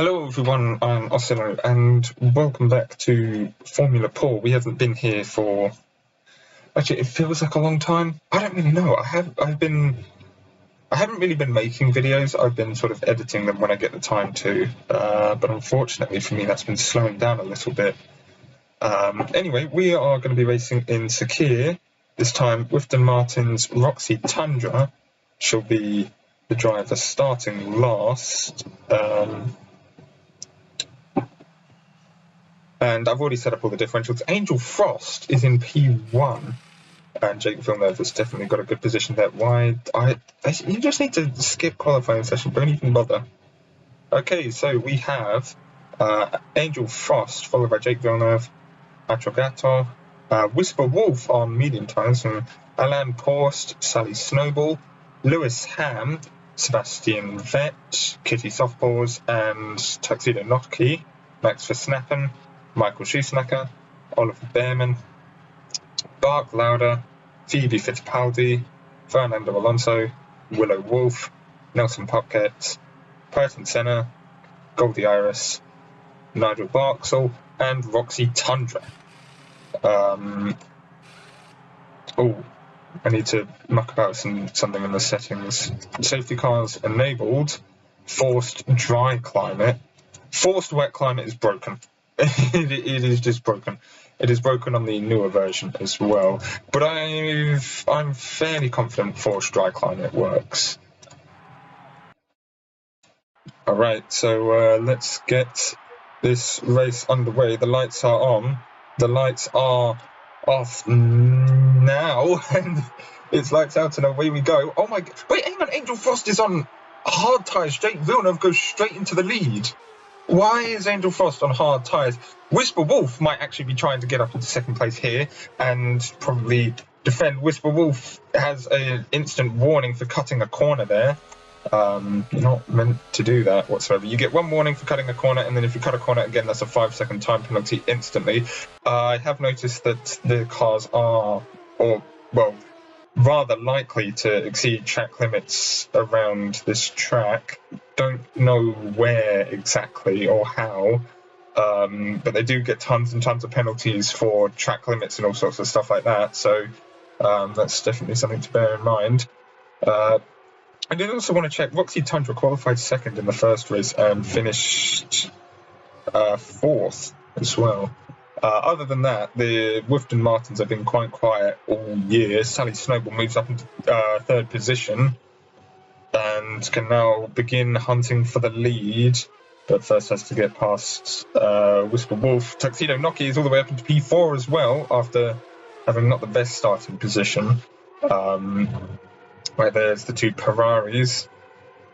Hello everyone, I'm Ausyellow and welcome back to Formula Paw. We haven't been here for... Actually, it feels like a long time. I don't really know. I haven't really been making videos. I've been sort of editing them when I get the time to. But unfortunately for me, that's been slowing down a little bit. Anyway, we are going to be racing in Sakhir. This time, Wifton Martin's Roxy Tundra shall be the driver starting last. And I've already set up all the differentials. Angel Frost is in P1, and Jake Villeneuve has definitely got a good position there. You just need to skip qualifying session, don't even bother. Okay, so we have Angel Frost, followed by Jake Villeneuve, Matrogato, Whisper Wolf on medium tyres, and Alain Prost, Sally Snowball, Lewis Ham, Sebastian Vetch, Kitty Softballs, and Tuxedo Nocky, Max Verstappen, Michael Schumacher, Oliver Behrman, Bart Lauder, Phoebe Fittipaldi, Fernando Alonso, Willow Wolf, Nelson Popkett, Peyton Senna, Goldie Iris, Nigel Barksall, and Roxy Tundra. I need to muck about something in the settings. Safety cars enabled. Forced dry climate. Forced wet climate is broken. It is just broken. It is broken on the newer version as well. But I'm fairly confident forced dry climate works. Alright, so let's get this race underway. The lights are on. The lights are off now. And it's lights out and away we go. Oh my god. Wait, hang on. Angel Frost is on hard tyres. Jake Villeneuve goes straight into the lead. Why is Angel Frost on hard tyres? Whisper Wolf might actually be trying to get up into second place here and probably defend. Whisper Wolf has an instant warning for cutting a corner there. You're not meant to do that whatsoever. You get one warning for cutting a corner, and then if you cut a corner again, that's a 5-second time penalty instantly. I have noticed that the cars are, rather likely to exceed track limits around this track. Don't know where exactly or how, but they do get tons and tons of penalties for track limits and all sorts of stuff like that, so that's definitely something to bear in mind. I did also want to check, Roxy Tundra qualified second in the first race and finished fourth as well. Other than that, the Wifton Martins have been quite quiet all year. Sally Snowball moves up into third position and can now begin hunting for the lead, but first has to get past Whisper Wolf. Tuxedo Nocky is all the way up into P4 as well, after having not the best starting position. Where there's the two Ferraris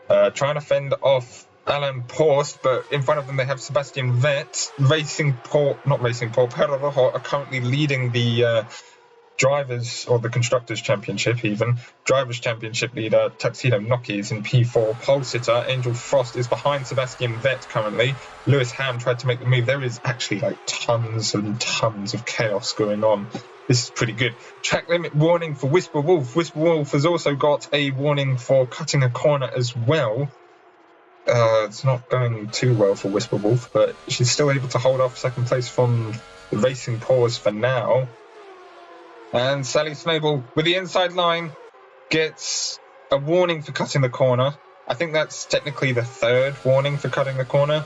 trying to fend off Alain Prost, but in front of them they have Sebastian Vetch. Perrojo are currently leading the drivers, or the Constructors' Championship even. Drivers' Championship leader Tuxedo Nocky is in P4. Pole sitter Angel Frost is behind Sebastian Vetch currently. Lewis Ham tried to make the move. There is actually like tons and tons of chaos going on. This is pretty good. Track limit warning for Whisper Wolf. Whisper Wolf has also got a warning for cutting a corner as well. It's not going too well for Whisper Wolf, but she's still able to hold off second place from the racing pause for now. And Sally Snowball, with the inside line, gets a warning for cutting the corner. I think that's technically the third warning for cutting the corner,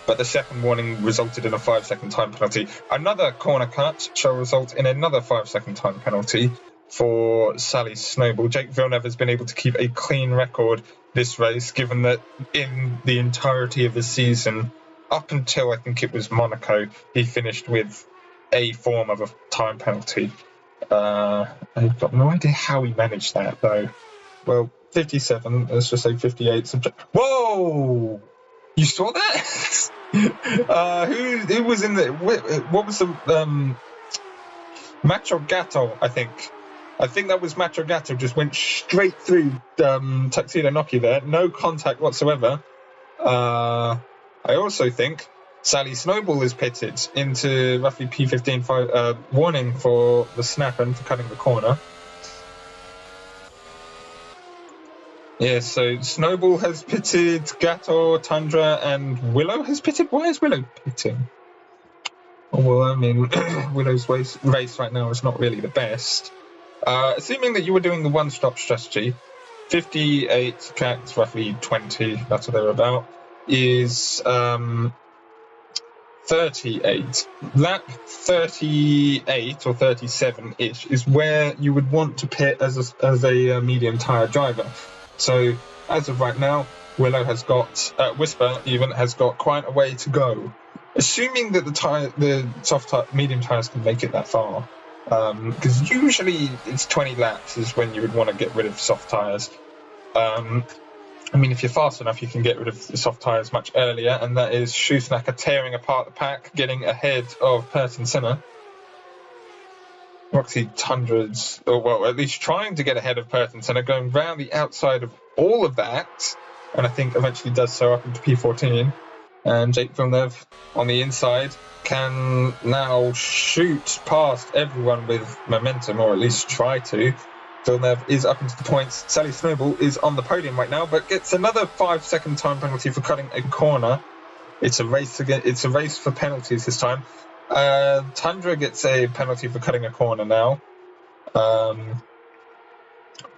but the second warning resulted in a 5-second time penalty. Another corner cut shall result in another 5-second time penalty for Sally Snowball. Jake Villeneuve has been able to keep a clean record this race, given that in the entirety of the season, up until I think it was Monaco, he finished with a form of a time penalty. I've got no idea how he managed that, though. Well, 57, let's just say 58. Whoa! You saw that? Who was in the... What was the... Macho Gatto, I think. I think that was Macho Gatto, just went straight through Tuxedo Nocky there. No contact whatsoever. I also think Sally Snowball is pitted into roughly P15, warning for the snap and for cutting the corner. Yeah, so Snowball has pitted, Gator, Tundra, and Willow has pitted. Why is Willow pitting? Well, I mean, Willow's race right now is not really the best. Assuming that you were doing the one-stop strategy, 58 cats, roughly 20, that's what they're about, is 38. Lap 38 or 37-ish is where you would want to pit as a medium tyre driver. So as of right now, Willow has got, Whisper even has got quite a way to go. Assuming that the medium tyres can make it that far, because usually it's 20 laps is when you would want to get rid of soft tyres. I mean, if you're fast enough, you can get rid of the soft tyres much earlier, and that is Shoesnacker tearing apart the pack, getting ahead of Person Sinner. Roxy Tundra's, or well, at least trying to get ahead of Person Sinner, going round the outside of all of that, and I think eventually does so up into P14. And Jake Villeneuve on the inside can now shoot past everyone with momentum, or at least try to. Villeneuve is up into the points. Sally Snowball is on the podium right now, but gets another 5-second time penalty for cutting a corner. It's a race for penalties this time. Tundra gets a penalty for cutting a corner now.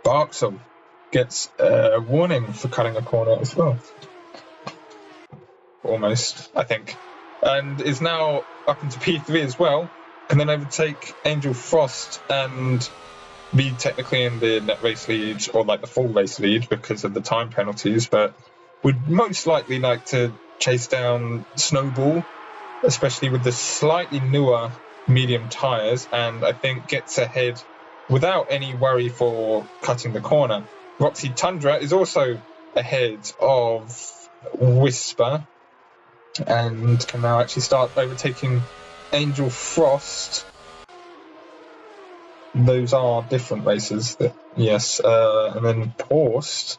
Barksel gets a warning for cutting a corner as well. Almost, I think. And is now up into P3 as well. Can then overtake Angel Frost and be technically in the net race lead, or like the full race lead because of the time penalties, but would most likely like to chase down Snowball, especially with the slightly newer medium tyres, and I think gets ahead without any worry for cutting the corner. Roxy Tundra is also ahead of Whisper and can now actually start overtaking Angel Frost. Those are different races. Yes, and then Paused.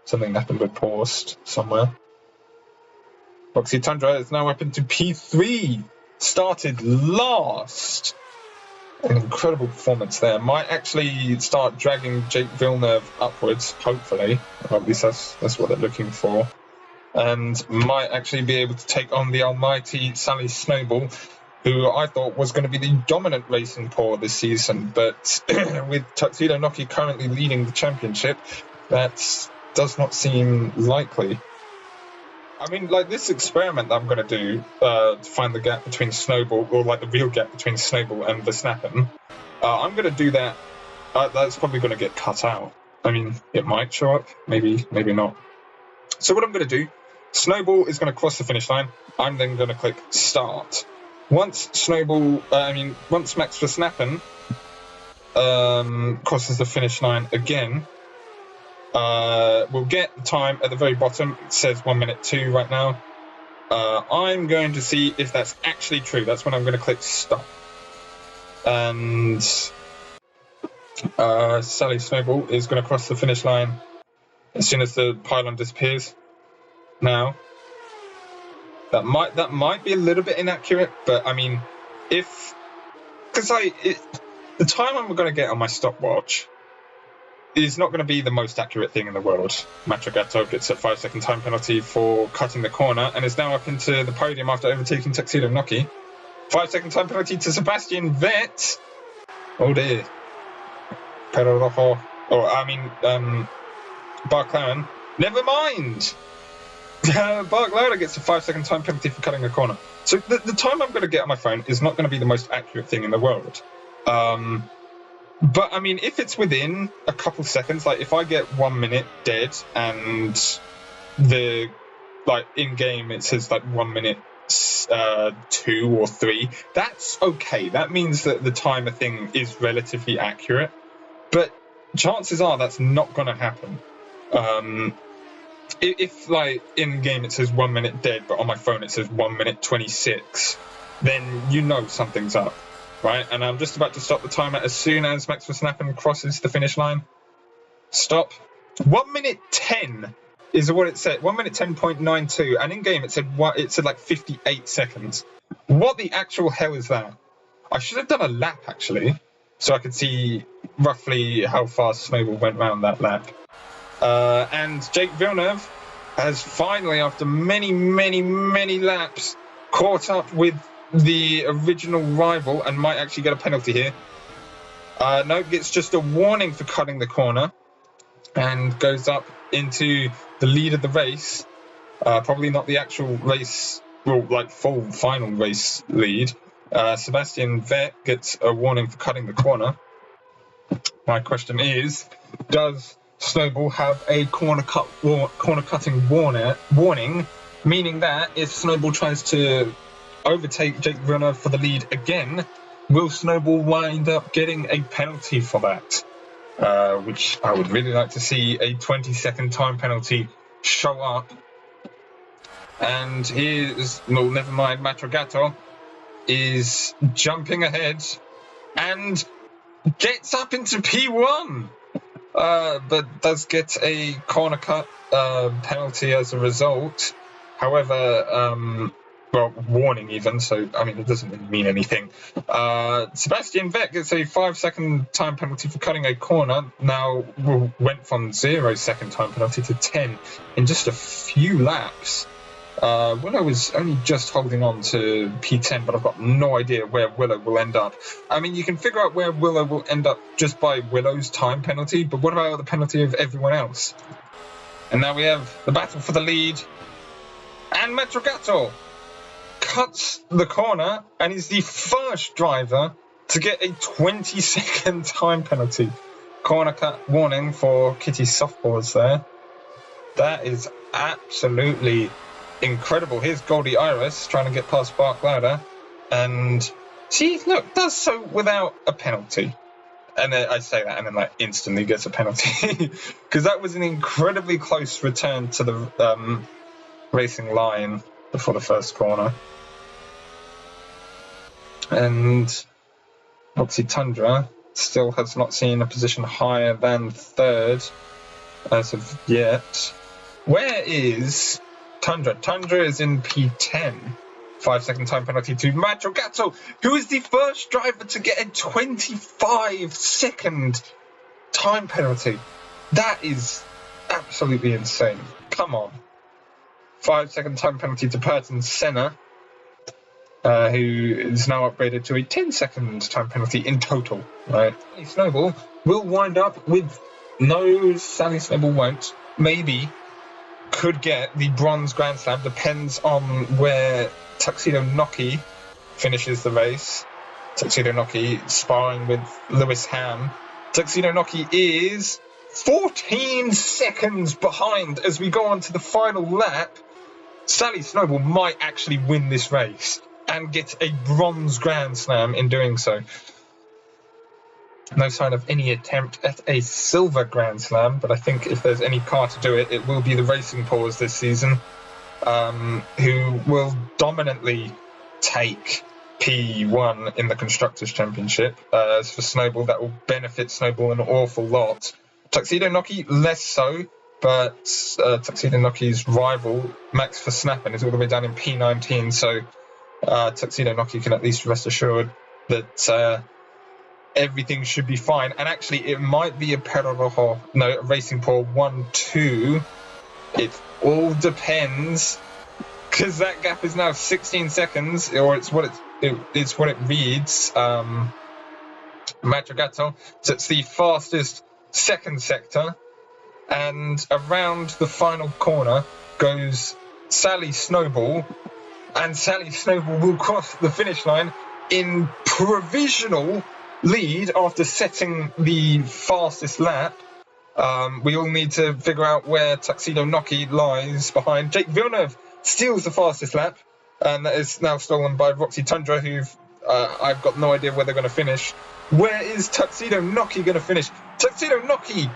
Something happened with Paused somewhere. Roxy Tundra is now up into P3. Started last. An incredible performance there. Might actually start dragging Jake Villeneuve upwards, hopefully. Or at least that's what they're looking for. And might actually be able to take on the almighty Sally Snowball, who I thought was going to be the dominant racing paw this season, but with Tuxedo Noki currently leading the championship, that does not seem likely. I mean, like this experiment that I'm going to do to find the gap between Snowball, or like the real gap between Snowball and Verstappen, I'm going to do that. That's probably going to get cut out. I mean, it might show up, maybe not. So what I'm going to do, Snowball is going to cross the finish line. I'm then going to click Start. Once Max Verstappen crosses the finish line again, we'll get the time at the very bottom. It says 1:02 right now. I'm going to see if that's actually true. That's when I'm going to click Stop. And Sally Snowball is going to cross the finish line as soon as the pylon disappears. Now, that might be a little bit inaccurate, but I mean, the time I'm going to get on my stopwatch is not going to be the most accurate thing in the world. Matrogato gets a 5-second time penalty for cutting the corner and is now up into the podium after overtaking Tuxedo Noki. 5-second time penalty to Sebastian Vettel. Oh dear. Pero Rojo. Barclaren. Never mind. Barclaren gets a 5-second time penalty for cutting a corner. So the time I'm going to get on my phone is not going to be the most accurate thing in the world. But I mean, if it's within a couple seconds, like if I get 1 minute dead and in game it says like 1 minute 2 or 3, that's okay. That means that the timer thing is relatively accurate. But chances are that's not going to happen. If like in game it says 1 minute dead, but on my phone it says 1 minute 26, then you know something's up. Right, and I'm just about to stop the timer as soon as Max Verstappen crosses the finish line. Stop. 1 minute 10 is what it said. 1 minute 10.92, and in game it said like 58 seconds. What the actual hell is that? I should have done a lap actually, so I could see roughly how fast Snowball went round that lap. And Jake Villeneuve has finally, after many laps, caught up with the original rival and might actually get a penalty here. No, gets just a warning for cutting the corner and goes up into the lead of the race. Probably not the actual race, well, like full final race lead. Sebastian Vettel gets a warning for cutting the corner. My question is, does Snowball have a corner cutting warning, meaning that if Snowball tries to overtake Jake Villeneuve for the lead again, will Snowball wind up getting a penalty for that? Which I would really like to see a 20-second time penalty show up. And here's, well, never mind, Matrogato is jumping ahead and gets up into P1, but does get a corner cut penalty as a result. However, well, warning even, so I mean it doesn't really mean anything. Sebastian Vettel gets a 5-second time penalty for cutting a corner. Now went from 0-second time penalty to 10 in just a few laps. Willow was only just holding on to P10, but I've got no idea where Willow will end up. I mean, you can figure out where Willow will end up just by Willow's time penalty, but what about the penalty of everyone else? And now we have the battle for the lead. And Metrogato cuts the corner and is the first driver to get a 20-second time penalty. Corner cut warning for Kitty Softballs there. That is absolutely incredible. Here's Goldie Iris trying to get past Bark Louder, and she, look, does so without a penalty. And then I say that and then like instantly gets a penalty because that was an incredibly close return to the racing line before the first corner. And Roxy Tundra still has not seen a position higher than third as of yet. Where is Tundra? Tundra is in P10. 5-second time penalty to Matrogato, who is the first driver to get a 25-second time penalty. That is absolutely insane. Come on. 5-second time penalty to Purton Senna, who is now upgraded to a 10-second time penalty in total. Right? Snowball will wind up with no, Sally Snowball won't. Maybe could get the bronze Grand Slam. Depends on where Tuxedo Noki finishes the race. Tuxedo Noki sparring with Lewis Ham. Tuxedo Noki is 14 seconds behind as we go on to the final lap. Sally Snowball might actually win this race and get a bronze Grand Slam in doing so. No sign of any attempt at a silver Grand Slam, but I think if there's any car to do it, it will be the Racing Paws this season, who will dominantly take P1 in the Constructors' Championship. As for Snowball, that will benefit Snowball an awful lot. Tuxedo Noki, less so, but Tuxedo Noki's rival, Max Verstappen, is all the way down in P19, so Tuxedo Noki can at least rest assured that everything should be fine. And actually, it might be a Racing Paw 1-2. It all depends, because that gap is now 16 seconds, or it's what it reads. Matrogato, so it's the fastest second sector, and around the final corner goes Sally Snowball, and Sally Snowball will cross the finish line in provisional lead after setting the fastest lap. We all need to figure out where Tuxedo Noki lies behind. Jake Villeneuve steals the fastest lap, and that is now stolen by Roxy Tundra, who I've got no idea where they're going to finish. Where is Tuxedo Noki going to finish? Tuxedo Noki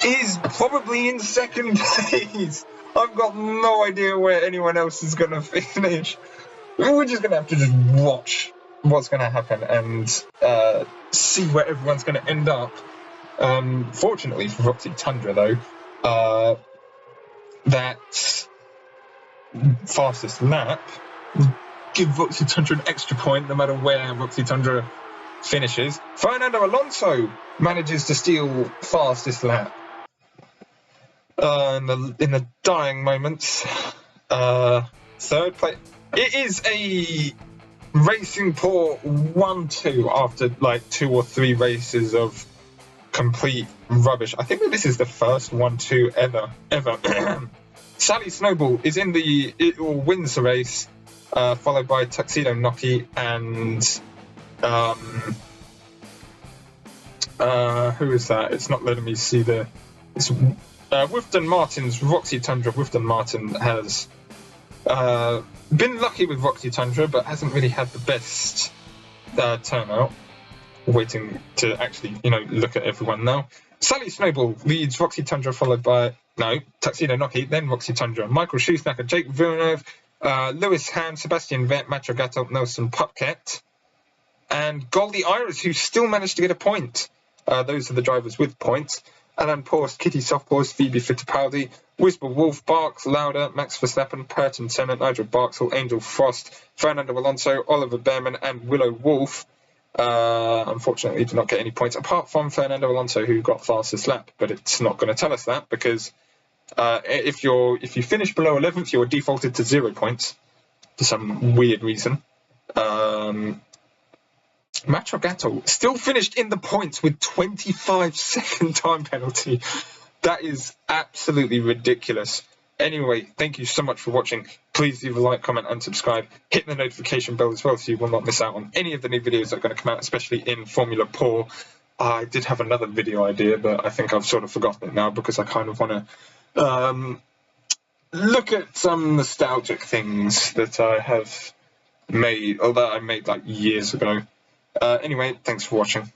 is probably in second place. I've got no idea where anyone else is going to finish. We're just going to have to just watch what's going to happen and see where everyone's going to end up. Fortunately for Roxy Tundra, though, that fastest lap will give Roxy Tundra an extra point no matter where Roxy Tundra finishes. Fernando Alonso manages to steal fastest lap. in the dying moments. Third place. It is a Racing Paw 1-2 after like 2 or 3 races of complete rubbish. I think that this is the first 1-2 ever. Sally Snowball is wins the race, followed by Tuxedo Nocky and who is that? It's not letting me see the. It's Wifton Martin's Roxy Tundra. Wifton Martin has been lucky with Roxy Tundra, but hasn't really had the best turnout. Waiting to actually, look at everyone now. Sally Snowball leads Roxy Tundra, followed by Tuxedo Nocky, then Roxy Tundra, Michael Shoesnacker, Jake Villeneuve, Lewis Ham, Sebastian Vet, Macho Gato, Nelson Pupket, and Goldie Iris, who still managed to get a point. Those are the drivers with points. Alan Post, Kitty Softpaws, Phoebe Fittipaldi, Whisper Wolf, Barks, Lauder, Max Verstappen, Purton Tennant, Nigel Barksall, Angel Frost, Fernando Alonso, Oliver Behrman, and Willow Wolf. Unfortunately, did not get any points, apart from Fernando Alonso, who got fastest lap. But it's not going to tell us that, because if you finish below 11th, you're defaulted to 0 points for some weird reason. Macho Gato still finished in the points with 25-second time penalty. That is absolutely ridiculous. Anyway, thank you so much for watching. Please leave a like, comment, and subscribe. Hit the notification bell as well so you will not miss out on any of the new videos that are going to come out, especially in Formula Paw. I did have another video idea, but I think I've sort of forgotten it now because I kind of want to look at some nostalgic things that I have made, or that I made like years ago. Anyway, thanks for watching.